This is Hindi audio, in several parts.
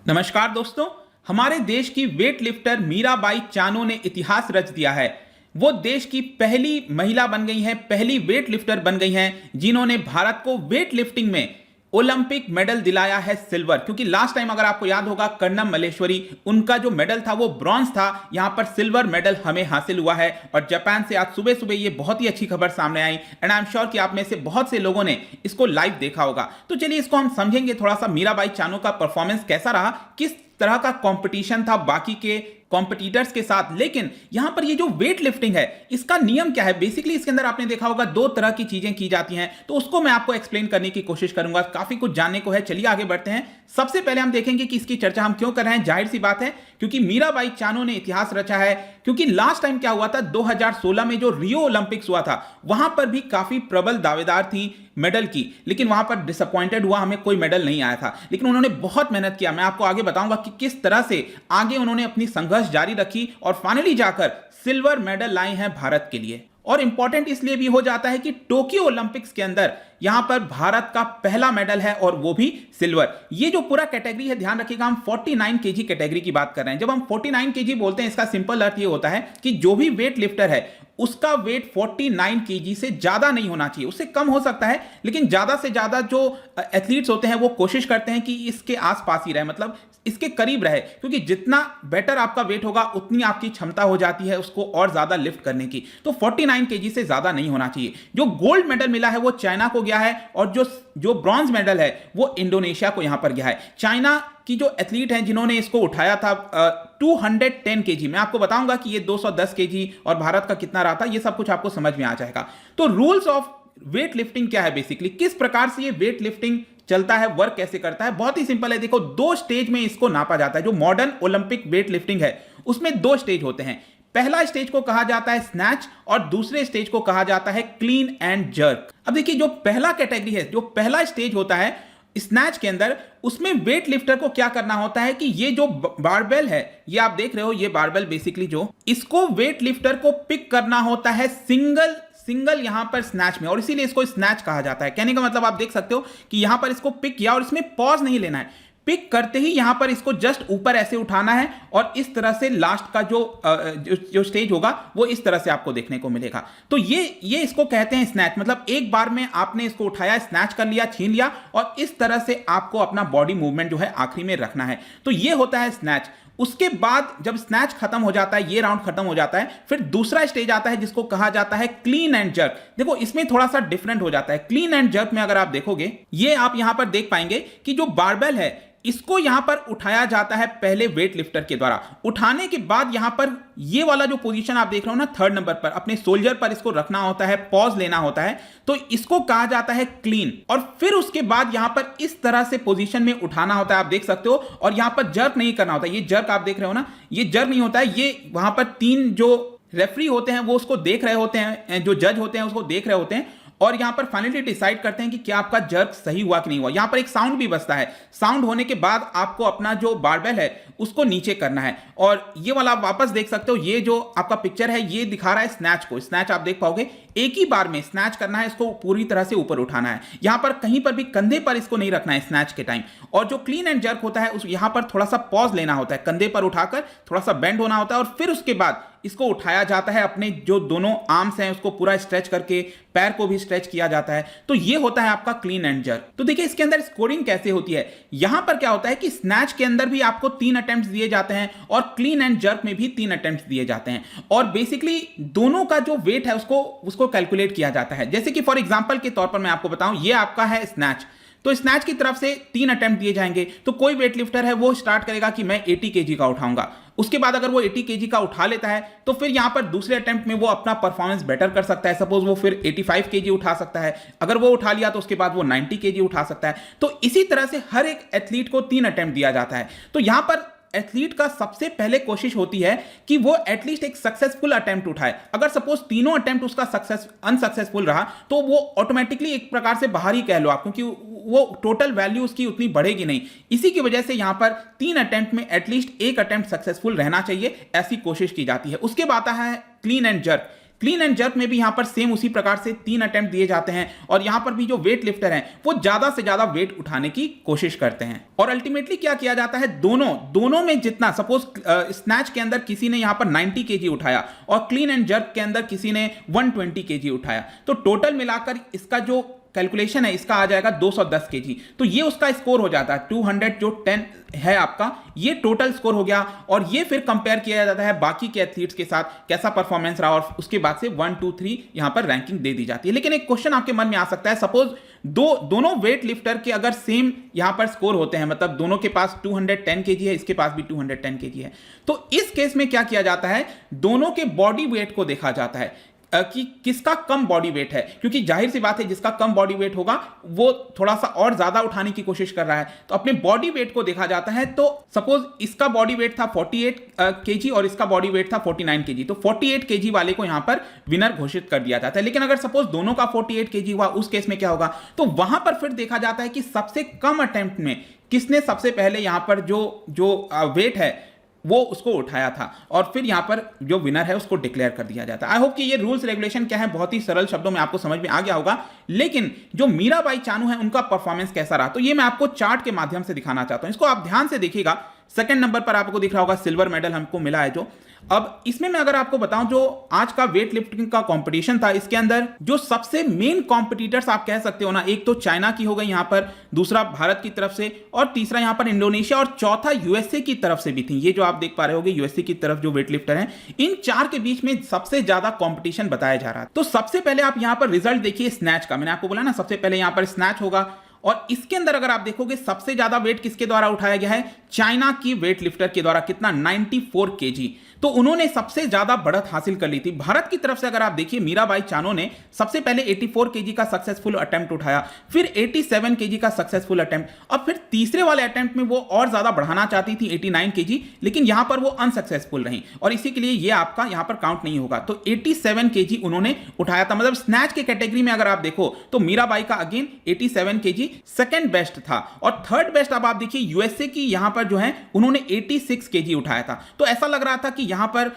नमस्कार दोस्तों। हमारे देश की वेट लिफ्टर मीराबाई चानू ने इतिहास रच दिया है। वो देश की पहली महिला बन गई हैं, पहली वेट लिफ्टर बन गई हैं जिन्होंने भारत को वेट लिफ्टिंग में ओलंपिक मेडल दिलाया है सिल्वर। क्योंकि लास्ट टाइम अगर आपको याद होगा कर्णम मल्लेश्वरी, उनका जो मेडल था वो ब्रॉन्ज था। यहां पर सिल्वर मेडल हमें हासिल हुआ है और जापान से आज सुबह सुबह ये बहुत ही अच्छी खबर सामने आई एंड आई एम श्योर कि आप में से बहुत से लोगों ने इसको लाइव देखा होगा। तो चलिए इसको हम समझेंगे थोड़ा सा, मीराबाई चानू का परफॉर्मेंस कैसा रहा, किस तरह का कंपटीशन था बाकी के कॉम्पिटिटर्स के साथ। लेकिन यहां पर ये जो वेट लिफ्टिंग है इसका नियम क्या है, बेसिकली इसके अंदर आपने देखा होगा दो तरह की चीजें की जाती हैं, तो उसको मैं आपको एक्सप्लेन करने की कोशिश करूंगा। काफी कुछ जानने को है, चलिए आगे बढ़ते हैं। सबसे पहले हम देखेंगे कि इसकी चर्चा हम क्यों कर रहे हैं। जाहिर सी बात है क्योंकि मीराबाई चानू ने इतिहास रचा है। क्योंकि लास्ट टाइम क्या हुआ था, 2016 में जो रियो ओलंपिक्स हुआ था वहां पर भी काफी प्रबल दावेदार थी मेडल की, लेकिन वहां पर डिसअपॉइंटेड हुआ, हमें कोई मेडल नहीं आया था। लेकिन उन्होंने बहुत मेहनत किया। मैं आपको आगे बताऊंगा कि किस तरह से आगे उन्होंने अपनी संघर्ष जारी रखी और फाइनली जाकर सिल्वर मेडल लाए हैं भारत के लिए। और इंपॉर्टेंट इसलिए भी हो जाता है कि टोक्यो ओलंपिक्स के अंदर यहां पर भारत का पहला मेडल है और वो भी सिल्वर। ये जो पूरा कैटेगरी है, ध्यान रखिएगा, हम 49 केजी कैटेगरी की बात कर रहे हैं। जब हम 49 केजी बोलते हैं इसका सिंपल अर्थ ये होता है कि जो भी वेट लिफ्टर है उसका वेट 49 केजी से ज्यादा नहीं होना चाहिए। उससे कम हो सकता है, लेकिन ज्यादा से ज्यादा जो एथलीट्स होते हैं वो कोशिश करते हैं कि इसके आसपास ही रहे, मतलब इसके करीब रहे। क्योंकि जितना बेटर आपका वेट होगा उतनी आपकी क्षमता हो जाती है उसको और ज्यादा लिफ्ट करने की। तो 49 केजी से ज्यादा नहीं होना चाहिए। जो गोल्ड मेडल मिला है वो चाइना को गया है और जो ब्रॉन्ज मेडल है वो इंडोनेशिया को यहां पर गया है। चाइना की जो एथलीट हैं जिन्होंने इसको उठाया था 210 केजी, मैं आपको बताऊंगा कि ये 210 केजी और भारत का कितना रहा था, ये सब कुछ आपको समझ में आ जाएगा। तो रूल्स ऑफ वेट लिफ्टिंग क्या है, बेसिकली किस प्रकार से ये वेट लिफ्टिंग चलता है, वर्क कैसे करता है, बहुत ही सिंपल है। देखो, दो स्टेज में इसको नापा जाता है। जो मॉडर्न ओलंपिक वेट लिफ्टिंग है उसमें दो स्टेज होते हैं। पहला स्टेज को कहा जाता है स्नैच और दूसरे स्टेज को कहा जाता है क्लीन एंड जर्क। अब देखिए, जो पहला कैटेगरी है, जो पहला स्टेज होता है स्नैच के अंदर, उसमें वेट लिफ्टर को क्या करना होता है कि ये जो बारबेल है, ये आप देख रहे हो, ये बारबेल बेसिकली जो इसको वेट लिफ्टर को पिक करना होता है सिंगल यहां पर स्नैच में, और इसीलिए इसको स्नैच कहा जाता है। कहने का मतलब आप देख सकते हो कि यहां पर इसको पिक किया और इसमें पॉज नहीं लेना है। पिक करते ही यहां पर इसको जस्ट ऊपर ऐसे उठाना है और इस तरह से लास्ट का जो स्टेज होगा वो इस तरह से आपको देखने को मिलेगा। तो ये इसको कहते हैं स्नैच। मतलब एक बार में आपने इसको उठाया, स्नैच कर लिया, छीन लिया और इस तरह से आपको अपना बॉडी मूवमेंट जो है आखिरी में रखना है। तो ये होता है स्नैच। उसके बाद जब स्नैच खत्म हो जाता है, ये राउंड खत्म हो जाता है, फिर दूसरा स्टेज आता है जिसको कहा जाता है क्लीन एंड जर्क। देखो, इसमें थोड़ा सा डिफरेंट हो जाता है। क्लीन एंड जर्क में अगर आप देखोगे, ये आप यहां पर देख पाएंगे कि जो बारबेल है इसको यहां पर उठाया जाता है पहले वेट लिफ्टर के द्वारा। उठाने के बाद यहां पर ये वाला जो पोजीशन आप देख रहे हो ना, थर्ड नंबर पर, अपने सोल्जर पर इसको रखना होता है, पॉज लेना होता है, तो इसको कहा जाता है क्लीन। और फिर उसके बाद यहां पर इस तरह से पोजीशन में उठाना होता है, आप देख सकते हो। और यहां पर जर्क नहीं करना होता। ये जर्क आप देख रहे हो ना, ये जर्क नहीं होता है। ये वहां पर तीन जो रेफरी होते हैं वो उसको देख रहे होते हैं, जो जज होते हैं उसको देख रहे होते हैं और यहां पर फाइनली डिसाइड करते हैं कि क्या आपका जर्क सही हुआ कि नहीं हुआ। यहां पर एक साउंड भी बजता है। साउंड होने के बाद आपको अपना जो बारबेल है उसको नीचे करना है। और ये वाला आप वापस देख सकते हो, ये जो आपका पिक्चर है ये दिखा रहा है स्नैच को। स्नैच आप देख पाओगे, एक ही बार में स्नैच करना है, इसको पूरी तरह से ऊपर उठाना है। यहां पर कहीं पर भी कंधे पर इसको नहीं रखना है स्नैच के टाइम। और जो क्लीन एंड जर्क होता है उस यहां पर थोड़ा सा पॉज लेना होता है, कंधे पर उठाकर थोड़ा सा बेंड होना होता है और फिर उसके बाद इसको उठाया जाता है। अपने जो दोनों आर्म्स हैं उसको पूरा स्ट्रेच करके, पैर को भी स्ट्रेच किया जाता है। तो ये होता है आपका क्लीन एंड जर्क। तो देखिए इसके अंदर स्कोरिंग कैसे होती है। यहां पर क्या होता है कि स्नैच के अंदर भी आपको 3 अटेम्प्ट्स दिए जाते हैं और क्लीन एंड जर्क में भी 3 अटेम्प्ट्स दिए जाते हैं। और बेसिकली दोनों का जो वेट है उसको कैलकुलेट किया जाता है। जैसे कि फॉर एग्जांपल के तौर पर मैं आपको बताऊं, ये आपका है स्नैच, तो स्नैच की तरफ से 3 अटेम्प्ट दिए जाएंगे। तो कोई वेट लिफ्टर है वो स्टार्ट करेगा कि मैं 80 केजी का उठाऊंगा। उसके बाद अगर वो 80 केजी का उठा लेता है तो फिर यहां पर दूसरे अटेम्प्ट में वो अपना परफॉर्मेंस बेटर कर सकता है। सपोज वो फिर 85 केजी उठा सकता है। अगर वो उठा लिया तो उसके बाद वो 90 केजी उठा सकता है। तो इसी तरह से हर एक एथलीट को 3 अटेम्प्ट दिया जाता है। तो यहां पर एथलीट का सबसे पहले कोशिश होती है कि वो एटलीस्ट एक सक्सेसफुल अटेम्प्ट उठाए। अगर सपोज तीनों अटेम्प्ट उसका अनसक्सेसफुल रहा तो वो ऑटोमेटिकली एक प्रकार से बाहर ही कह लो आप, क्योंकि वो टोटल वैल्यू उसकी उतनी बढ़ेगी नहीं। इसी की वजह से यहां पर 3 अटेम्प्ट में एटलीस्ट एक अटेम्प्ट सक्सेसफुल रहना चाहिए, ऐसी कोशिश की जाती है। उसके बाद आता है clean and jerk. Clean and jerk में भी यहां पर सेम उसी प्रकार से 3 अटेम्प्ट दिए जाते हैं और यहां पर भी जो वेट लिफ्टर हैं वो ज्यादा से ज्यादा वेट उठाने की कोशिश करते हैं। और अल्टीमेटली क्या किया जाता है, दोनों में जितना, सपोज स्नैच के अंदर किसी ने यहां पर 90 केजी उठाया और क्लीन एंड जर्क के अंदर किसी ने 120 केजी उठाया, तो टोटल मिलाकर इसका जो कैलकुलेशन है इसका आ जाएगा 210 केजी। तो ये उसका स्कोर हो जाता है 200 जो 10 है आपका, ये टोटल स्कोर हो गया। और ये फिर कंपेयर किया जाता है बाकी के एथलीट्स के साथ, कैसा परफॉर्मेंस रहा, और उसके बाद से 1 2 3 यहां पर रैंकिंग दे दी जाती है। लेकिन एक क्वेश्चन आपके मन में आ सकता है, सपोज दोनों वेट लिफ्टर के अगर सेम यहां पर स्कोर होते हैं, मतलब दोनों के पास 210 केजी है, इसके पास भी 210 केजी है, तो इस केस में क्या किया जाता है, दोनों के बॉडी वेट को देखा जाता है कि किसका कम बॉडी वेट है, क्योंकि जाहिर सी बात है जिसका कम बॉडी वेट होगा वो थोड़ा सा और ज्यादा उठाने की कोशिश कर रहा है, तो अपने बॉडी वेट को देखा जाता है। तो सपोज इसका बॉडी वेट था 48 केजी और इसका बॉडी वेट था 49 केजी, तो 48 केजी वाले को यहां पर विनर घोषित कर दिया जाता है। लेकिन अगर सपोज दोनों का 48 केजी हुआ, उस केस में क्या होगा, तो वहां पर फिर देखा जाता है कि सबसे कम अटेम्प्ट में किसने सबसे पहले यहां पर जो वेट है वो उसको उठाया था, और फिर यहां पर जो विनर है उसको डिक्लेयर कर दिया जाता है। आई होप कि ये रूल्स रेगुलेशन क्या है बहुत ही सरल शब्दों में आपको समझ में आ गया होगा। लेकिन जो मीराबाई चानू है उनका परफॉर्मेंस कैसा रहा, तो ये मैं आपको चार्ट के माध्यम से दिखाना चाहता हूं। इसको आप ध्यान से देखिएगा, सेकंड नंबर पर आपको दिख रहा होगा सिल्वर मेडल हमको मिला है जो। अब इसमें मैं अगर आपको बताऊं, जो आज का वेट लिफ्टिंग का कंपटीशन था, इसके अंदर जो सबसे मेन कॉम्पिटिटर्स आप कह सकते हो ना, एक तो चाइना की हो गई यहां पर, दूसरा भारत की तरफ से, और तीसरा यहां पर इंडोनेशिया, और चौथा यूएसए की तरफ से भी थी। ये जो आप देख पा रहे होगे यूएसए की तरफ जो वेट लिफ्टर हैं, इन चार के बीच में सबसे ज्यादा कॉम्पिटिशन बताया जा रहा है। तो सबसे पहले आप यहां पर रिजल्ट देखिए स्नैच का, मैंने आपको बोला ना सबसे पहले यहां पर स्नैच होगा, और इसके अंदर अगर आप देखोगे सबसे ज्यादा वेट किसके द्वारा उठाया गया है, चाइना की वेट लिफ्टर के द्वारा। कितना, 94 केजी। तो उन्होंने सबसे ज्यादा बढ़त हासिल कर ली थी। भारत की तरफ से अगर आप देखिए, मीराबाई चानू ने सबसे पहले 84 केजी का सक्सेसफुल अटेम्प्ट उठाया, फिर 87 केजी का सक्सेसफुल अटेम्प्ट, अब फिर तीसरे वाले अटेम्प्ट में वो और ज्यादा बढ़ाना चाहती थी 89 केजी, लेकिन यहां पर वो अनसक्सेसफुल रही, और इसी के लिए ये आपका यहां पर काउंट नहीं होगा। तो 87 केजी उन्होंने उठाया था। मतलब स्नैच के कैटेगरी में अगर आप देखो तो मीराबाई का अगेन 87 केजी सेकंड बेस्ट था, और थर्ड बेस्ट अब आप देखिए यूएसए की यहां पर जो है उन्होंने 86 केजी उठाया था। तो ऐसा लग रहा था कि यहां पर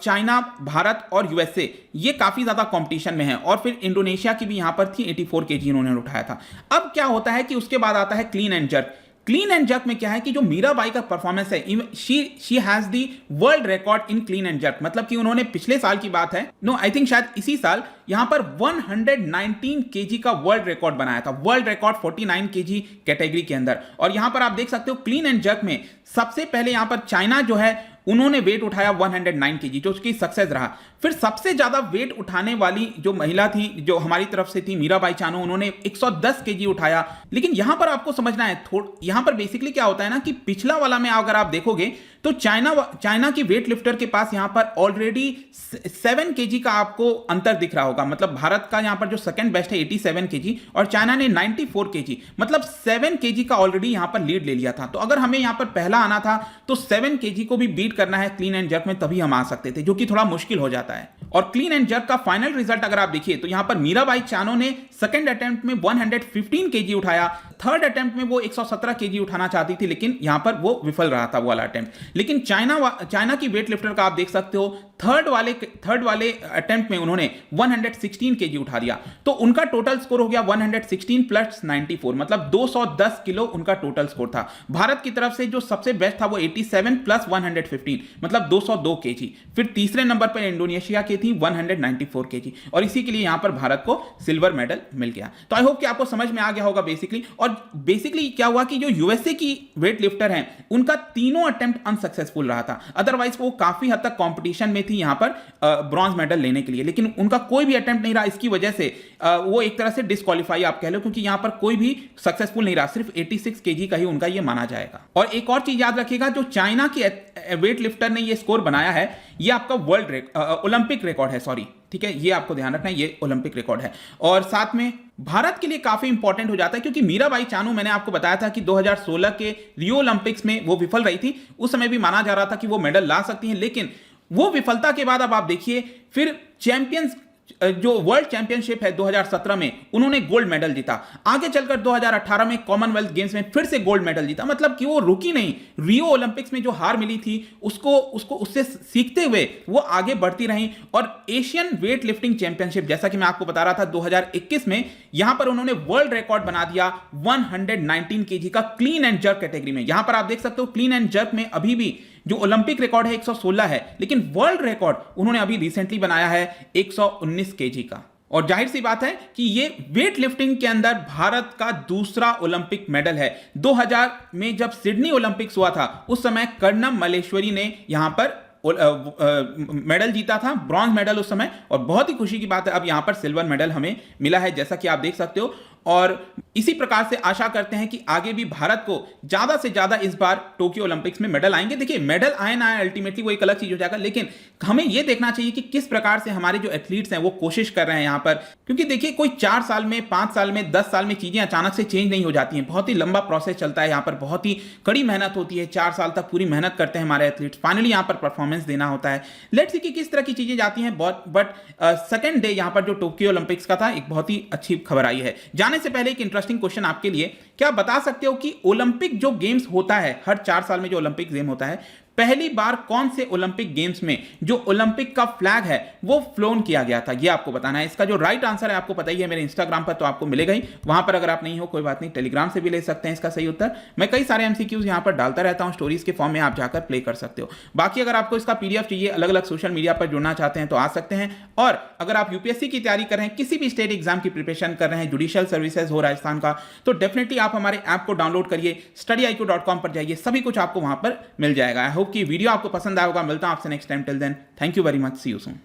चाइना, भारत और यूएसए ये काफी ज्यादा कंपटीशन में है, और फिर इंडोनेशिया की भी यहां पर थी, 84 केजी उन्होंने उठाया था। अब क्या होता है कि उसके बाद आता है clean and jerk. Clean and jerk में क्या है कि जो मीराबाई का परफॉर्मेंस है, she has the world record in clean and jerk, मतलब कि उन्होंने पिछले साल की बात है, नो आई थिंक शायद इसी साल यहां पर 119 केजी का वर्ल्ड रिकॉर्ड बनाया था, वर्ल्ड रिकॉर्ड 49 केजी कैटेगरी के अंदर। और यहां पर आप देख सकते हो क्लीन एंड जर्क में सबसे पहले यहां पर चाइना जो है उन्होंने वेट उठाया 109 केजी, जो उसकी सक्सेस रहा। फिर सबसे ज्यादा वेट उठाने वाली जो महिला थी, जो हमारी तरफ से थी, मीराबाई चानू, उन्होंने 110 केजी उठाया। लेकिन यहां पर आपको समझना है, यहां पर बेसिकली क्या होता है ना कि पिछला वाला में अगर आप देखोगे तो चाइना की वेट लिफ्टर के पास यहां पर ऑलरेडी 7 केजी का आपको अंतर दिख रहा होगा। मतलब भारत का यहां पर जो सेकंड बेस्ट है 87 केजी, और चाइना ने 94 केजी, मतलब 7 केजी का ऑलरेडी यहां पर लीड ले लिया था। तो अगर हमें यहां पर पहला आना था तो 7 केजी को भी बीट करना है क्लीन एंड जर्क में, तभी हम आ सकते थे, जो कि थोड़ा मुश्किल हो जाता है। और क्लीन एंड जर्क का फाइनल रिजल्ट अगर आप देखिए तो यहां पर मीराबाई चानू ने सेकंड अटेम्प्ट में 115 केजी उठाया, थर्ड अटेम्प्ट में वो 117 केजी उठाना चाहती थी, लेकिन यहां पर वो विफल रहा था वो वाला अटेम्प्ट। लेकिन चाइना की वेट लिफ्टर का आप देख सकते हो थर्ड वाले अटेम्प्ट में उन्होंने 116 केजी उठा दिया, तो उनका टोटल स्कोर हो गया 116 प्लस 94, मतलब 210 किलो उनका टोटल स्कोर था। भारत की तरफ से जो सबसे बेस्ट था वो 87 प्लस 115, मतलब 202 केजी। फिर तीसरे नंबर पर इंडोनेशिया की थी 194 केजी, और इसी के लिए यहां पर भारत को सिल्वर मेडल मिल गया। तो आई होप कि आपको समझ में आ गया होगा बेसिकली। और बेसिकली क्या हुआ कि जो यूएसए की वेट लिफ्टर हैं उनका तीनों अटेम्प्ट अनसक्सेसफुल रहा था, अदरवाइज वो काफी हद तक कंपटीशन में थी यहां पर ब्रॉन्ज मेडल लेने के लिए, लेकिन उनका कोई भी अटेम्प्ट नहीं रहा। इसकी वजह से वो एक तरह से डिस्क्वालीफाई आप कह लो, क्योंकि यहां पर कोई भी सक्सेसफुल नहीं रहा, सिर्फ 86 केजी का ही उनका ये माना जाएगा। और एक और चीज याद रखिएगा, जो चाइना की वेट लिफ्टर ने ये स्कोर बनाया है, ये आपका ओलंपिक रिकॉर्ड है, सॉरी, ठीक है, ये आपको ध्यान रखना है, ये ओलंपिक रिकॉर्ड है। और साथ में भारत के लिए काफी इंपॉर्टेंट हो जाता है, क्योंकि मीराबाई चानू, मैंने आपको बताया था कि 2016 के रियो ओलंपिक्स में वो विफल रही थी, उस समय भी माना जा रहा था कि वो मेडल ला सकती हैं, लेकिन वो विफलता के बाद अब आप देखिए फिर चैंपियंस जो वर्ल्ड चैंपियनशिप है 2017 में उन्होंने गोल्ड मेडल जीता। आगे चलकर 2018 में कॉमनवेल्थ गेम्स में फिर से गोल्ड मेडल जीता। मतलब कि वो रुकी नहीं, रियो ओलंपिक्स में जो हार मिली थी उससे सीखते हुए वो आगे बढ़ती रही। और एशियन वेट लिफ्टिंग चैंपियनशिप, जैसा कि मैं आपको बता रहा था, 2021 में यहां पर उन्होंने वर्ल्ड रिकॉर्ड बना दिया 119 केजी का क्लीन एंड जर्क कैटेगरी में। यहां पर आप देख सकते हो क्लीन एंड जर्क में अभी भी जो ओलंपिक रिकॉर्ड है 116 है, लेकिन वर्ल्ड रिकॉर्ड उन्होंने अभी रिसेंटली बनाया है 119 केजी का। और जाहिर सी बात है कि ये वेट लिफ्टिंग के अंदर भारत का दूसरा ओलंपिक मेडल है। 2000 में जब सिडनी ओलंपिक्स हुआ था उस समय कर्णम मल्लेश्वरी ने यहां पर मेडल जीता था, ब्रॉन्ज मेडल उस समय। और बहुत ही खुशी की बात है अब यहां पर सिल्वर मेडल हमें मिला है, जैसा कि आप देख सकते हो। और इसी प्रकार से आशा करते हैं कि आगे भी भारत को ज्यादा से ज्यादा इस बार टोक्यो ओलंपिक्स में मेडल आएंगे। देखिए मेडल आए ना आए अल्टीमेटली वो एक अलग चीज हो जाएगा, लेकिन हमें यह देखना चाहिए कि किस प्रकार से हमारे जो एथलीट्स हैं वो कोशिश कर रहे हैं यहां पर। क्योंकि देखिए कोई 4 साल में, 5 साल में, 10 साल में चीजें अचानक से चेंज नहीं हो जाती हैं। बहुत ही लंबा प्रोसेस चलता है यहाँ पर, बहुत ही कड़ी मेहनत होती है। 4 साल तक पूरी मेहनत करते हैं हमारे एथलीट्स, फाइनली यहाँ पर परफॉर्मेंस देना होता है। लेट्स सी कि किस तरह की चीजें जाती हैं। बट सेकंड डे यहाँ पर जो टोक्यो ओलंपिक्स का था, एक बहुत ही अच्छी खबर आई है। जाने से पहले एक इंटरेस्टिंग क्वेश्चन आपके लिए, क्या आप बता सकते हो कि ओलंपिक जो गेम्स होता है, हर 4 साल में जो ओलंपिक गेम होता है, पहली बार कौन से ओलंपिक गेम्स में जो ओलंपिक का फ्लैग है वो फ्लोन किया गया था? ये आपको बताना है। इसका जो राइट आंसर है आपको पता ही है, मेरे इंस्टाग्राम पर तो आपको मिलेगा ही। वहां पर अगर आप नहीं हो कोई बात नहीं, टेलीग्राम से भी ले सकते हैं इसका सही उत्तर। मैं कई सारे एमसीक्यूज यहां पर डालता रहता हूं, स्टोरीज के फॉर्म में आप जाकर प्ले कर सकते हो। बाकी अगर आपको इसका पीडीएफ चाहिए, अलग अलग सोशल मीडिया पर जुड़ना चाहते हैं तो आ सकते हैं। और अगर आप यूपीएससी की तैयारी कर रहे हैं, किसी भी स्टेट एग्जाम की प्रिपरेशन कर रहे हैं, जुडिशियल सर्विसेज हो राजस्थान का, तो डेफिनेटली आप हमारे ऐप को डाउनलोड करिए, study.iq.com पर जाइए, सभी कुछ आपको वहां पर मिल जाएगा। आई होप कि वीडियो आपको पसंद आया होगा। मिलता हूं आपसे next time. Till then, thank you very much, see you soon.